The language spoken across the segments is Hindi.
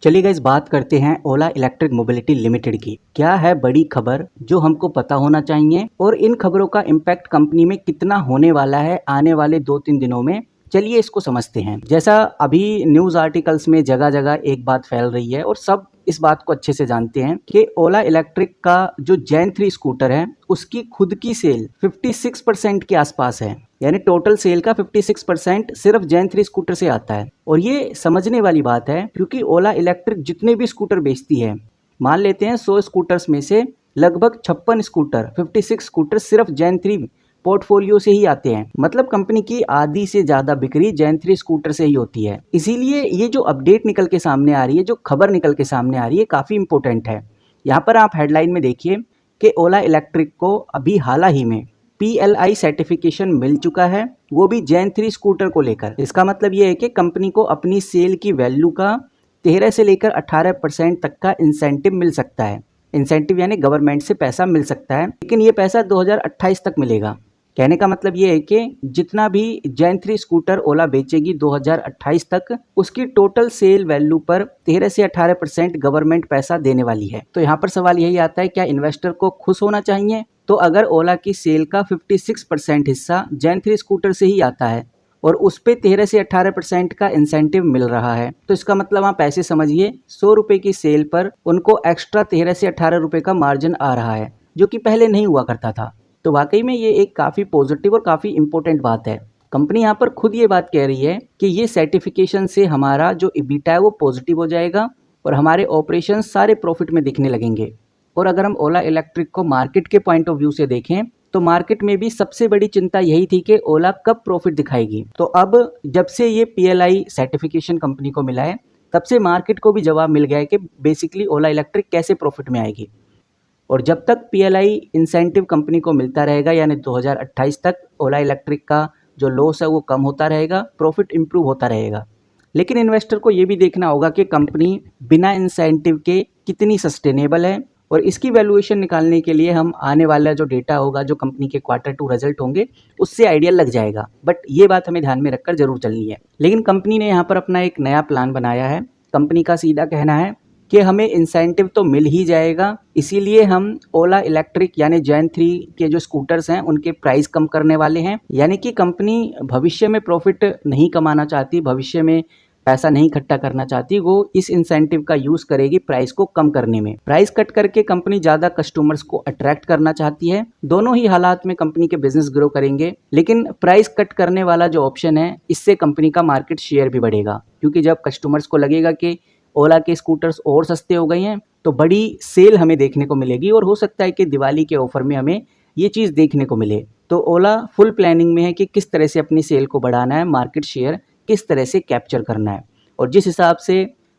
चलिए गाइस बात करते हैं ओला इलेक्ट्रिक मोबिलिटी लिमिटेड की। क्या है बड़ी खबर जो हमको पता होना चाहिए और इन खबरों का इम्पैक्ट कंपनी में कितना होने वाला है आने वाले 2-3 दिनों में। चलिए इसको समझते हैं। जैसा अभी न्यूज आर्टिकल्स में जगह जगह एक बात फैल रही है और सब इस बात को अच्छे से जानते हैं कि ओला इलेक्ट्रिक का जो जेन 3 स्कूटर है उसकी खुद की सेल 56% के आसपास है। यानी टोटल सेल का 56% सिर्फ जेन 3 स्कूटर से आता है। और ये समझने वाली बात है क्योंकि ओला इलेक्ट्रिक जितने भी स्कूटर बेचती है, मान लेते हैं 100 स्कूटर्स में से लगभग 56 स्कूटर 56 स्कूटर सिर्फ जेन 3 पोर्टफोलियो से ही आते हैं। मतलब कंपनी की आधी से ज्यादा बिक्री जेन 3 स्कूटर से ही होती है। इसीलिए ये जो अपडेट निकल के सामने आ रही है, जो खबर निकल के सामने आ रही है, काफी इंपॉर्टेंट है। यहाँ पर आप हेडलाइन में देखिए कि ओला इलेक्ट्रिक को अभी हाल ही में PLI सर्टिफिकेशन मिल चुका है, वो भी जेन 3 स्कूटर को लेकर। इसका मतलब ये है कि कंपनी को अपनी सेल की वैल्यू का 13 से लेकर 18% तक का इंसेंटिव मिल सकता है। इंसेंटिव यानी गवर्नमेंट से पैसा मिल सकता है, लेकिन ये पैसा 2028 तक मिलेगा। कहने का मतलब ये है कि जितना भी जेन 3 स्कूटर ओला बेचेगी 2028 तक, उसकी टोटल सेल वैल्यू पर 13 से 18% गवर्नमेंट पैसा देने वाली है। तो यहाँ पर सवाल यही आता है, क्या इन्वेस्टर को खुश होना चाहिए? तो अगर ओला की सेल का 56% हिस्सा जेन 3 स्कूटर से ही आता है और उस पर 13 से 18% का इंसेंटिव मिल रहा है, तो इसका मतलब आप ऐसे समझिए 100 रुपये की सेल पर उनको एक्स्ट्रा 13 से 18 रुपये का मार्जिन आ रहा है, जो कि पहले नहीं हुआ करता था। तो वाकई में ये एक काफ़ी पॉजिटिव और काफ़ी इंपॉर्टेंट बात है। कंपनी यहाँ पर खुद ये बात कह रही है कि ये सर्टिफिकेशन से हमारा जो EBITDA है वो पॉजिटिव हो जाएगा और हमारे ऑपरेशन सारे प्रॉफिट में दिखने लगेंगे। और अगर हम ओला इलेक्ट्रिक को मार्केट के पॉइंट ऑफ व्यू से देखें तो मार्केट में भी सबसे बड़ी चिंता यही थी कि ओला कब प्रॉफिट दिखाएगी। तो अब जब से ये PLI सर्टिफिकेशन कंपनी को मिला है, तब से मार्केट को भी जवाब मिल गया है कि बेसिकली ओला इलेक्ट्रिक कैसे प्रॉफिट में आएगी। और जब तक PLI इंसेंटिव कंपनी को मिलता रहेगा, यानी 2028 तक ओला इलेक्ट्रिक का जो लॉस है वो कम होता रहेगा, प्रॉफिट इंप्रूव होता रहेगा। लेकिन इन्वेस्टर को ये भी देखना होगा कि कंपनी बिना इंसेंटिव के कितनी सस्टेनेबल है, और इसकी वैल्यूएशन निकालने के लिए हम आने वाला जो डेटा होगा, जो कंपनी के Q2 रिजल्ट होंगे, उससे आइडिया लग जाएगा। बट ये बात हमें ध्यान में रखकर जरूर चलनी है। लेकिन कंपनी ने यहाँ पर अपना एक नया प्लान बनाया है। कंपनी का सीधा कहना है कि हमें इंसेंटिव तो मिल ही जाएगा, इसीलिए हम ओला इलेक्ट्रिक यानी जेन 3 के जो स्कूटर्स हैं उनके प्राइस कम करने वाले हैं। यानी कि कंपनी भविष्य में प्रॉफिट नहीं कमाना चाहती, भविष्य में पैसा नहीं इकट्ठा करना चाहती, वो इस इंसेंटिव का यूज करेगी प्राइस को कम करने में। प्राइस कट करके कंपनी ज्यादा कस्टमर्स को अट्रैक्ट करना चाहती है। दोनों ही हालात में कंपनी के बिजनेस ग्रो करेंगे, लेकिन प्राइस कट करने वाला जो ऑप्शन है, इससे कंपनी का मार्केट शेयर भी बढ़ेगा। क्योंकि जब कस्टमर्स को लगेगा कि ओला के स्कूटर्स और सस्ते हो गए हैं, तो बड़ी सेल हमें देखने को मिलेगी और हो सकता है कि दिवाली के ऑफर में हमें ये चीज़ देखने को मिले। तो ओला फुल प्लानिंग में है कि किस तरह से अपनी सेल को बढ़ाना है, मार्केट शेयर किस तरह से कैप्चर करना है। और जिस हिसाब से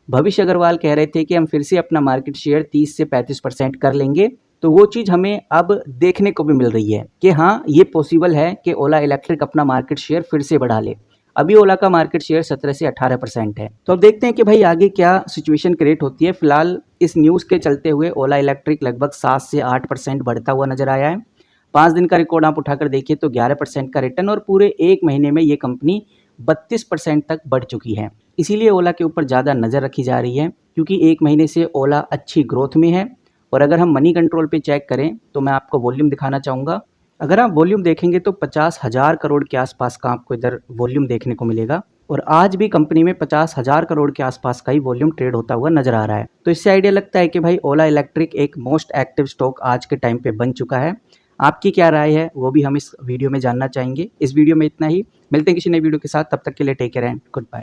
भविष्य अग्रवाल कह रहे थे कि हम फिर से अपना मार्केट शेयर 30 से 35% कर लेंगे, तो वो चीज़ हमें अब देखने को भी मिल रही है कि हाँ, ये पॉसिबल है कि ओला इलेक्ट्रिक अपना मार्केट शेयर फिर से बढ़ा ले। अभी ओला का मार्केट शेयर 17 से 18% है। तो अब देखते हैं कि भाई आगे क्या सिचुएशन क्रिएट होती है। फिलहाल इस न्यूज़ के चलते हुए ओला इलेक्ट्रिक लगभग 7 से 8% बढ़ता हुआ नजर आया है। 5 दिन का रिकॉर्ड आप उठाकर देखिए तो 11% का रिटर्न, और पूरे एक महीने में ये कंपनी 32% तक बढ़ चुकी है। इसीलिए ओला के ऊपर ज़्यादा नज़र रखी जा रही है, क्योंकि एक महीने से ओला अच्छी ग्रोथ में है। और अगर हम मनी कंट्रोल पे चेक करें तो मैं आपको वॉल्यूम दिखाना चाहूँगा। अगर आप वॉल्यूम देखेंगे तो 50,000 करोड़ के आसपास का आपको इधर वॉल्यूम देखने को मिलेगा, और आज भी कंपनी में 50,000 करोड़ के आसपास का ही वॉल्यूम ट्रेड होता हुआ नजर आ रहा है। तो इससे आइडिया लगता है कि भाई ओला इलेक्ट्रिक एक मोस्ट एक्टिव स्टॉक आज के टाइम पे बन चुका है। आपकी क्या राय है वो भी हम इस वीडियो में जानना चाहेंगे। इस वीडियो में इतना ही। मिलते हैं किसी नई वीडियो के साथ, तब तक के लिए take care and good bye.